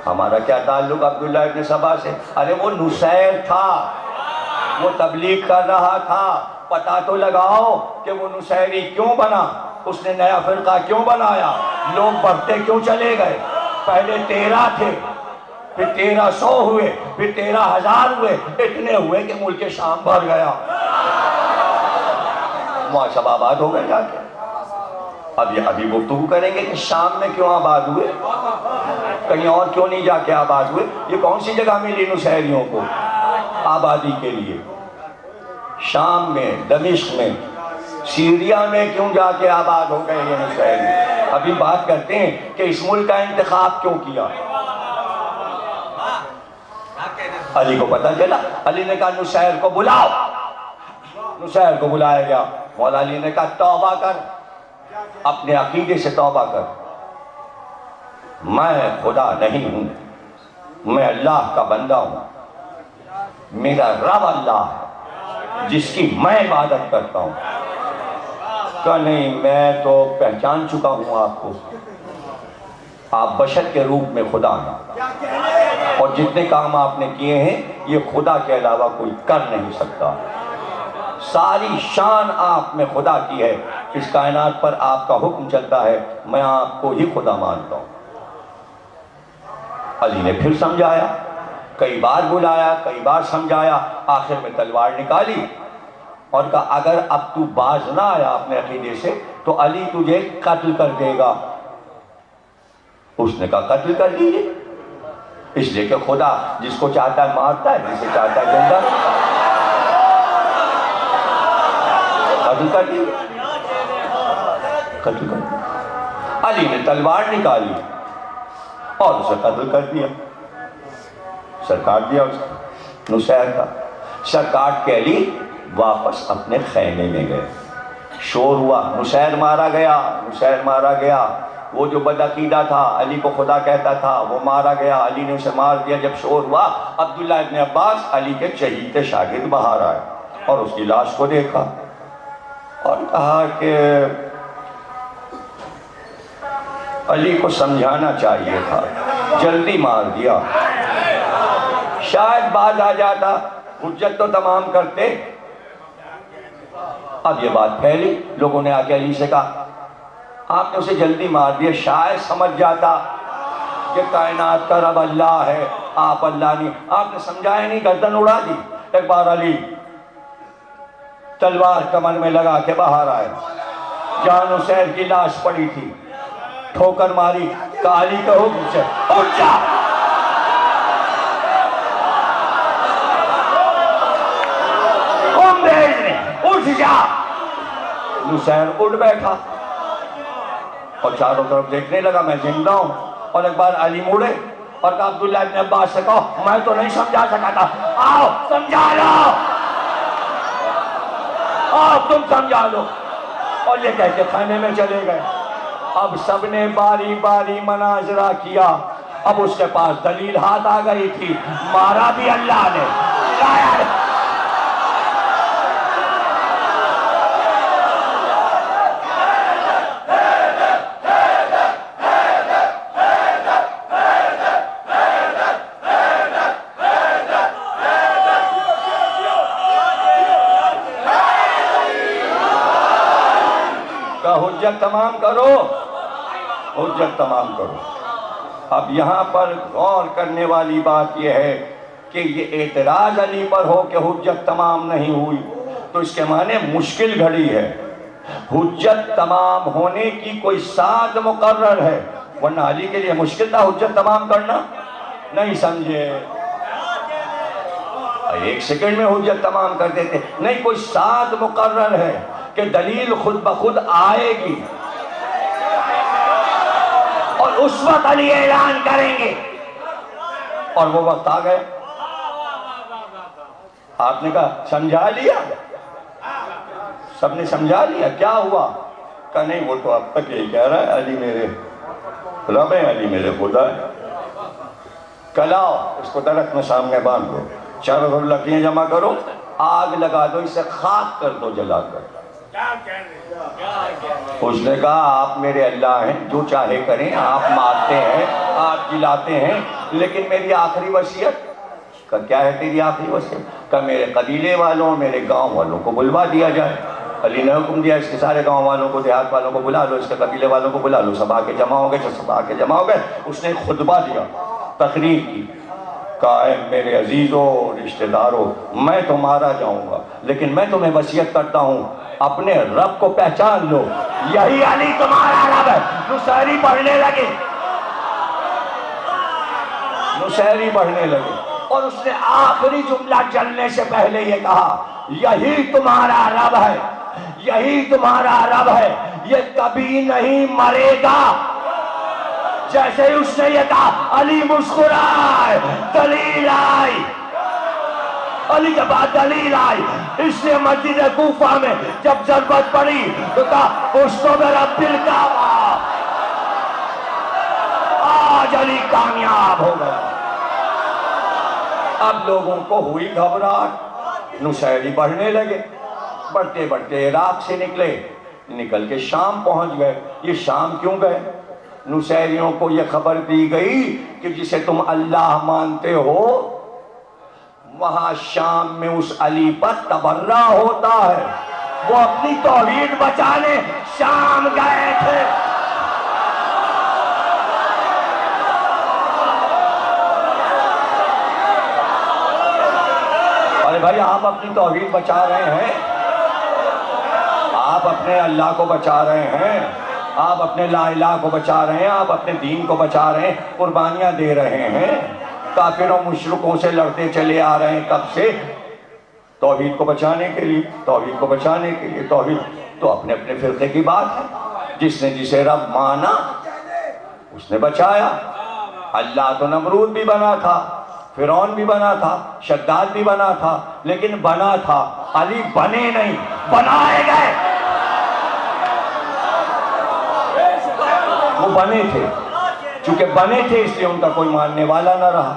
हमारा क्या ताल्लुक अब्दुल्लाह इब्न सबा से? अरे वो नुसैर था, वो तबलीग कर रहा था। पता तो लगाओ कि वो नुसैरी क्यों बना, उसने नया फिरका क्यों बनाया, लोग बढ़ते क्यों चले गए। पहले 13 थे, फिर 1300 हुए, फिर 13,000 हुए, इतने हुए कि मुल्क शाम भर गया, वहाँ सब आबाद हो गए जाके। अभी गुफ्तगू करेंगे कि शाम में क्यों आबाद हुए, कहीं और क्यों नहीं जाके आबाद हुए। ये कौन सी जगह मिली नुसैरियों को आबादी के लिए? शाम में, दमिश्क में, सीरिया में क्यों जाके आबाद हो गए ये नुसैरी? अभी बात करते हैं कि इस मुल्क का इंतखाब क्यों किया। अली को पता चला, अली ने कहा नुसैर को बुलाओ। नुसैर को बुलाया गया। मौला अली ने कहा तौबा कर, अपने अकीदे से तौबा कर। मैं खुदा नहीं हूं, मैं अल्लाह का बंदा हूं, मेरा रब अल्लाह है जिसकी मैं इबादत करता हूं। कहा नहीं, मैं तो पहचान चुका हूं आपको, आप बशर के रूप में खुदा हैं और जितने काम आपने किए हैं ये खुदा के अलावा कोई कर नहीं सकता। सारी शान आप में खुदा की है, इस कायनात पर आपका हुक्म चलता है, मैं आपको ही खुदा मानता हूं। अली ने फिर समझाया, कई बार बुलाया, कई बार समझाया, आखिर में तलवार निकाली और कहा अगर अब तू बाज ना आया अपने अकीदे से तो अली तुझे कत्ल कर देगा। उसने कहा कत्ल कर दीजिए, इसलिए कि खुदा जिसको चाहता है मारता है, जिसे चाहता है जिंदा कत्ल कर दीजिए, कत्ल कर दिया। अली ने तलवार निकाली और उसे कत्ल कर दिया, सर काट दिया उसका, नुसैर का सर काट के अली वापस अपने खैमे में गए। शोर हुआ, नुसैर मारा गया, नुसैर मारा गया। वो जो बदअकीदा था, अली को खुदा कहता था, वो मारा गया, अली ने उसे मार दिया। जब शोर हुआ, अब्दुल्लाह इब्न अब्बास अली के चहीते शागिर्द बाहर आए और उसकी लाश को देखा और कहा कि अली को समझाना चाहिए था, जल्दी मार दिया, शायद बाज आ जाता, हुज्जत तो तमाम करते। अब ये बात फैली, लोगों ने आके अली से कहा आपने उसे जल्दी मार दिया, शायद समझ जाता कि कायनात का रब अल्लाह है, आप अल्लाह नहीं, आपने समझाया नहीं, गर्दन उड़ा दी। एक बार अली तलवार कमर में लगा के बाहर आए, जहां नुसैर की लाश पड़ी थी, ठोकर मारी, काली का हुक्म से उठ जा। उठ जा। नुसैर उठ बैठा और चारों तरफ देखने लगा, मैं जिंदा हूं। और एक बार अली मुड़े और कहा अब्दुल्लाह इब्न अब्बास से कहो मैं तो नहीं समझा सका था, आओ समझा लो, आओ तुम समझा लो। और ये कह के खाने में चले गए। अब सबने बारी बारी मनाजरा किया। अब उसके पास दलील हाथ आ गई थी, मारा भी अल्लाह ने, लाया हुज्जत तमाम करो, हुज्जत तमाम करो। अब यहाँ पर गौर करने वाली बात यह है कि ये एतराज अली पर हो कि हुज्जत तमाम नहीं हुई तो इसके माने मुश्किल घड़ी है। हुज्जत तमाम होने की कोई साद मुकर्रर है, वरना अली के लिए मुश्किल था हुज्जत तमाम करना। नहीं समझे, एक सेकंड में हुज्जत तमाम कर देते। नहीं, कोई साद मुकर्रर है कि दलील खुद ब खुद आएगी और उस वक्त अली ऐलान करेंगे। और वो वक्त आ गए। आपने कहा समझा लिया, सबने समझा लिया, क्या हुआ? कहा नहीं, वो तो अब तक यही कह रहा है अली मेरे रब है, अली मेरे खुदा है। कलाओ इसको दरख्त में सामने बांध दो, चारों तरफ लकड़ियां जमा करो, आग लगा दो, इसे खाक कर दो जलाकर। उसने कहा आप मेरे अल्लाह हैं, जो चाहे करें, आप मारते हैं, आप जिलाते हैं, लेकिन मेरी आखिरी वसीयत का क्या है? तेरी आखिरी वसीयत का मेरे कबीले वालों, मेरे गांव वालों को बुलवा दिया जाए। अली ने हुक्म दिया इसके सारे गांव वालों को, देहात वालों को बुला लो, इसके कबीले वालों को बुला लो, सब आके जमा हो गए। सब आके जमा हो गए। उसने खुतबा दिया, तकरीर की, कहा है मेरे अजीजों रिश्तेदारों, मैं तो मारा जाऊंगा, लेकिन मैं तुम्हें वसीयत करता हूँ अपने रब को पहचान लो, यही अली तुम्हारा रब है। नुसैरी पढ़ने लगे, नुसैरी पढ़ने लगे, और उसने आखिरी जुमला चलने से पहले ये कहा, यही तुम्हारा रब है, यही तुम्हारा रब है, ये कभी नहीं मरेगा। जैसे ही उसने ये कहा, अली मुस्कुराए, दलील आई। अली के बाद दलील आई, इसलिए मस्जिद कूफा में जब जरूरत पड़ी तो कहा उसको मेरा दिल का, आज अली कामयाब हो गया। अब लोगों को हुई घबराहट, नुसैरी बढ़ने लगे, बढ़ते बढ़ते इराक से निकले, निकल के शाम पहुंच गए। ये शाम क्यों गए? नुसैरियों को यह खबर दी गई कि जिसे तुम अल्लाह मानते हो वहां शाम में उस अली पर तबर्रा होता है। वो अपनी तौहीद बचाने शाम गए थे। अरे भाई, आप अपनी तौहीद बचा रहे हैं, आप अपने अल्लाह को बचा रहे हैं, आप अपने ला इलाह को बचा रहे हैं, आप अपने दीन को बचा रहे हैं, कुर्बानियां दे रहे हैं, काफिरों मुशरिकों से लड़ते चले आ रहे हैं कब से? तौहीद को बचाने के लिए, तौहीद को बचाने के लिए। तौहीद तो अपने अपने फिरके की बात है, जिसने जिसे रब माना उसने बचाया। अल्लाह तो नमरूद भी बना था, फिरौन भी बना था, शद्दाद भी बना था, लेकिन बना था, अली बने नहीं, बनाए गए। वो बने थे, चूंकि बने थे इसलिए उनका कोई मानने वाला ना रहा।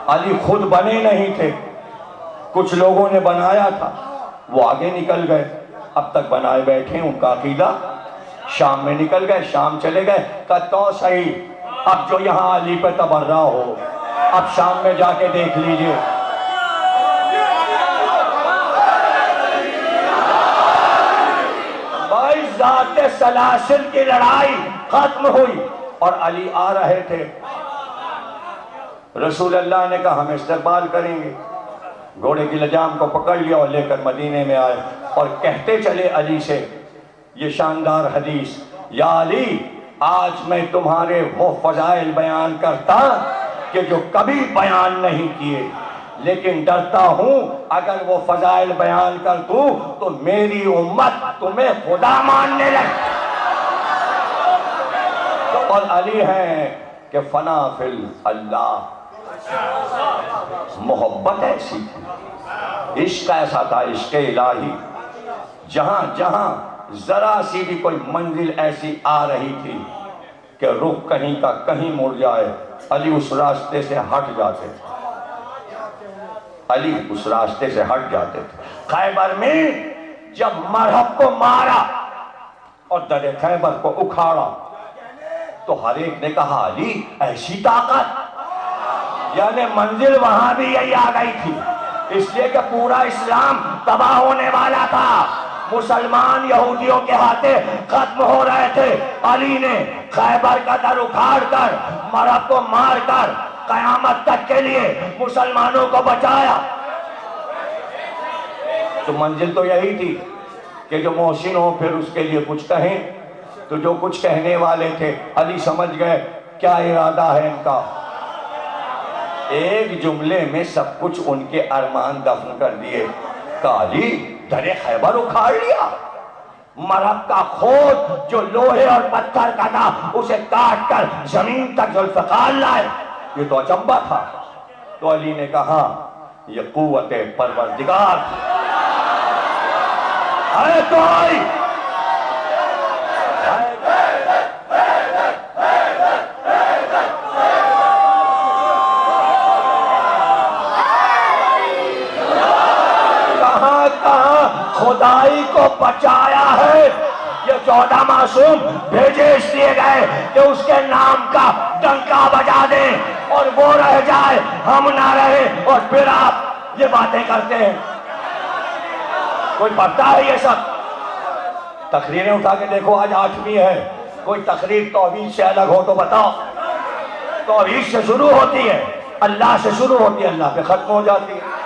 अली खुद बने नहीं थे, कुछ लोगों ने बनाया था, वो आगे निकल गए, अब तक बनाए बैठे। उनका अकीदा शाम में निकल गए, शाम चले गए। का तो सही, अब जो यहाँ अली पे तबर्रा हो, अब शाम में जाके देख लीजिए, भाई ज़ाते सलासिल की लड़ाई खत्म हुई और अली आ रहे थे। रसूल अल्लाह ने कहा हम इस्तकबाल करेंगे। घोड़े की लजाम को पकड़ लिया और लेकर मदीने में आए और कहते चले अली से ये शानदार हदीस, या अली, आज मैं तुम्हारे वो फजाइल बयान करता कि जो कभी बयान नहीं किए, लेकिन डरता हूं अगर वो फजाइल बयान कर दूं तो मेरी उम्मत तुम्हें खुदा मानने लगे। और अली हैं कि फना फिल अल्लाह, मोहब्बत ऐसी थी, इश्क ऐसा था, इश्क इलाही। जहां जहां जरा सी भी कोई मंजिल ऐसी आ रही थी कि रुख कहीं का कहीं मुड़ जाए, अली उस रास्ते से हट जाते थे, अली उस रास्ते से हट जाते थे। खैबर में जब मरहब को मारा और दरे खैबर को उखाड़ा तो हर एक ने कहा अली ऐसी ताकत, यानी मंजिल वहां भी यही आ गई थी, इसलिए कि पूरा इस्लाम तबाह होने वाला था, मुसलमान यहूदियों के हाथे खत्म हो रहे थे। अली ने खैबर का दर उखाड़ कर, मरहब को मार कर कयामत तक के लिए मुसलमानों को बचाया। तो मंजिल तो यही थी कि जो मोहसिन हो फिर उसके लिए कुछ कहें। तो जो कुछ कहने वाले थे अली समझ गए क्या इरादा है इनका, एक जुमले में सब कुछ उनके अरमान दफन कर दिए। काली दरे खैबर उखाड़ लिया, मरहब का खोद जो लोहे और पत्थर का था उसे काट कर जमीन तक जुल्फकार लाए, ये तो अचंबा था। तो अली ने कहा ये कुव्वते परवरदिगार है कोई, कहां कहां खुदाई को बचाया है। ये 14 मासूम भेजे इसलिए गए कि उसके नाम का डंका बजा दें और वो रह जाए, हम ना रहे, और फिर आप ये बातें करते हैं। कोई पढ़ता है ये सब? तकरीरें उठा के देखो, आज 8वीं है, कोई तकरीर तौहीद से अलग हो तो बताओ। तौहीद से शुरू होती है, अल्लाह से शुरू होती है, अल्लाह पे खत्म हो जाती है।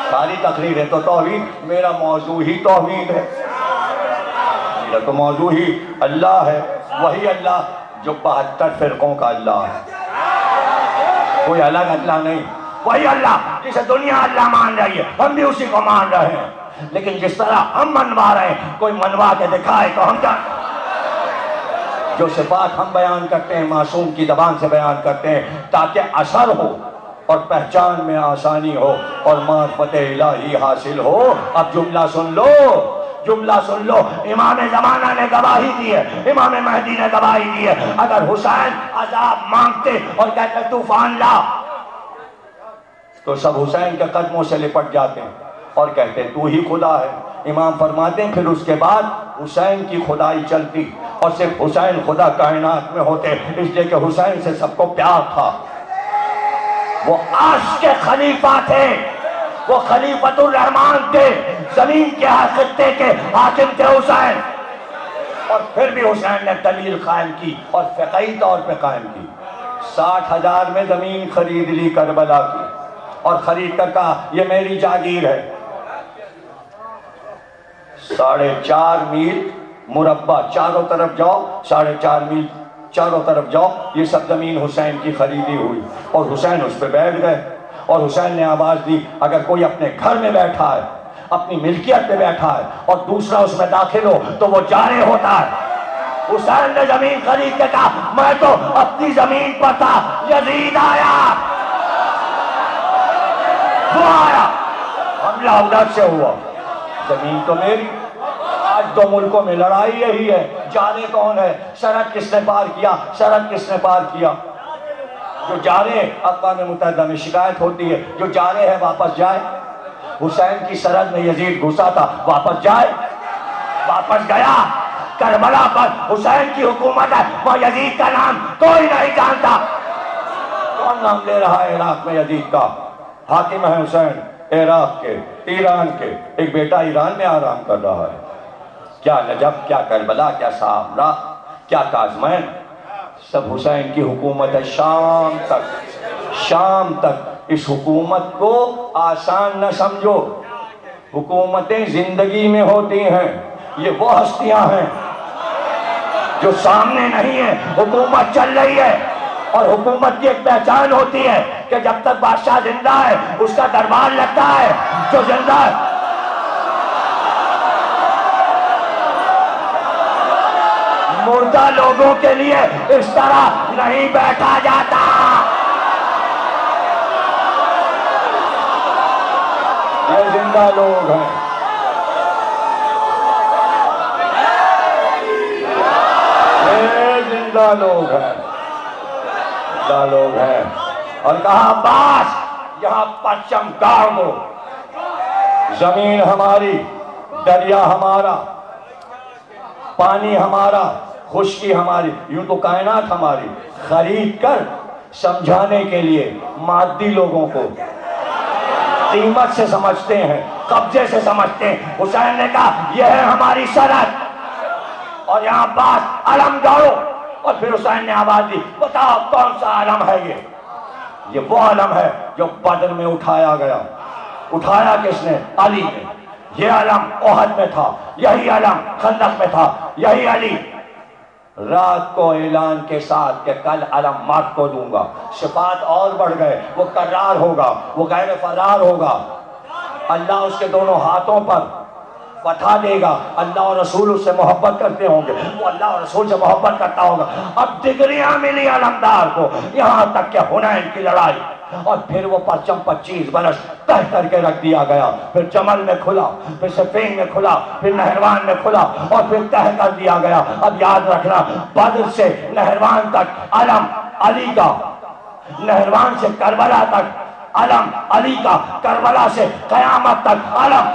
सारी तकरीरें तो तौहीद, मेरा मौजू ही तौहीद है, मेरा तो मौजू ही अल्लाह है। वही अल्लाह जो 72 फिरकों का अल्लाह है, कोई अलग अल्लाह नहीं। वही अल्लाह जिसे दुनिया अल्लाह मान रही है, हम भी उसी को मान रहे हैं। लेकिन जिस तरह हम मनवा रहे हैं, कोई मनवा के दिखाए तो हम क्या। जो सिफात हम बयान करते हैं, मासूम की ज़बान से बयान करते हैं, ताकि असर हो और पहचान में आसानी हो और मार्फत इलाही हासिल हो। अब जुमला सुन लो, जुमला सुन लो। इमाम ज़माना ने गवाही दी है, इमाम महदी ने गवाही दी है। अगर हुसैन अजाब मांगते और कहते तूफान ला, तो सब हुसैन के कदमों से लिपट जाते हैं और कहते तू ही खुदा है। इमाम फरमाते फिर उसके बाद हुसैन की खुदाई चलती और सिर्फ हुसैन खुदा कायनात में होते, इसलिए कि हुसैन से सबको प्यार था। वो अर्श के खलीफा थे, वो खलीफतुर रहमान थे, जमीन के खत्ते के हाकिम थे हुसैन। और फिर भी हुसैन ने दलील कायम की और फ़िक़ही तौर पे कायम की। 60,000 में जमीन खरीद ली करबला की और खरीद कर कहा ये मेरी जागीर है। 4.5 मील मुरब्बा चारों तरफ जाओ, 4.5 मील चारों तरफ जाओ, ये सब जमीन हुसैन की खरीदी हुई। और हुसैन उस पर बैठ गए और हुसैन ने आवाज दी, अगर कोई अपने घर में बैठा है, अपनी मिल्कियत पे बैठा है और दूसरा उसमें दाखिल हो तो वो जारे होता है। हुसैन ने जमीन खरीद के कहा मैं तो अपनी जमीन पर था, यजीद आया, वो आया, हमला उधर से हुआ, जमीन तो मेरी। आज 2 मुल्कों में लड़ाई यही है, जाने कौन है, सरहद किसने पार किया, सरहद किसने पार किया। जो जा रहे अक़वाम मुत्तहिदा में शिकायत होती है, जो जा रहे हैं वापस जाए। हुसैन की सरहद में यजीद घुसा था, वापस जाए, वापस गया। करबला पर हुसैन की हुकूमत है, वो यजीद का नाम कोई नहीं जानता। कौन नाम ले रहा है इराक में यजीद का? हाकिम है हुसैन इराक के, ईरान के, एक बेटा ईरान में आराम कर रहा है। क्या नजब, क्या करबला, क्या सामरा, क्या काज़मैन, सब हुसैन की हुकूमत है। शाम तक, शाम तक। इस हुकूमत को आसान न समझो, हुकूमतें जिंदगी में होती हैं। ये वो हस्तियां हैं जो सामने नहीं है, हुकूमत चल रही है। और हुकूमत की एक पहचान होती है कि जब तक बादशाह जिंदा है उसका दरबार लगता है, जो जिंदा है। मुर्दा लोगों के लिए इस तरह नहीं बैठा जाता। ये जिंदा लोग हैं, ये जिंदा लोग हैं, जिंदा लोग हैं। और कहा अब्बास यहाँ परचम गाड़ दो, जमीन हमारी, दरिया हमारा, पानी हमारा, खुशकी हमारी, यूं तो कायनात हमारी। खरीद कर समझाने के लिए मादी लोगों को कीमत से समझते हैं, कब्जे से समझते हैं। हुसैन ने कहा यह है हमारी सरहद और यहाँ बात अलम गाड़ो। और फिर हुसैन ने आवाज दी, बताओ कौन सा अलम है ये वो अलम है जो बदर में उठाया गया। उठाया किसने? अली ने। ये अलम ओहद में था, यही अलम खंदक में था, यही अली। रात को ऐलान के साथ कि कल अलम मर्द को दूंगा, सिफात और बढ़ गए, वो करार होगा, वो गैर फरार होगा। अल्लाह उसके दोनों हाथों पर फतह देगा। अल्लाह और रसूल उससे मोहब्बत करते होंगे, वो अल्लाह और रसूल से मोहब्बत करता होगा। अब डिग्रियां मिली अलमदार को, यहाँ तक कि हुनैन की लड़ाई। और फिर वो परचम 25 बरस तह करके रख दिया गया। फिर जमल में खुला, फिर सफीन में खुला, फिर नहरवान में खुला और फिर तह कर दिया गया। अब याद रखना, बद्र से नहरवान तक अलम अली का, नहरवान से करबला तक अलम अली का करबला से कयामत तक अलम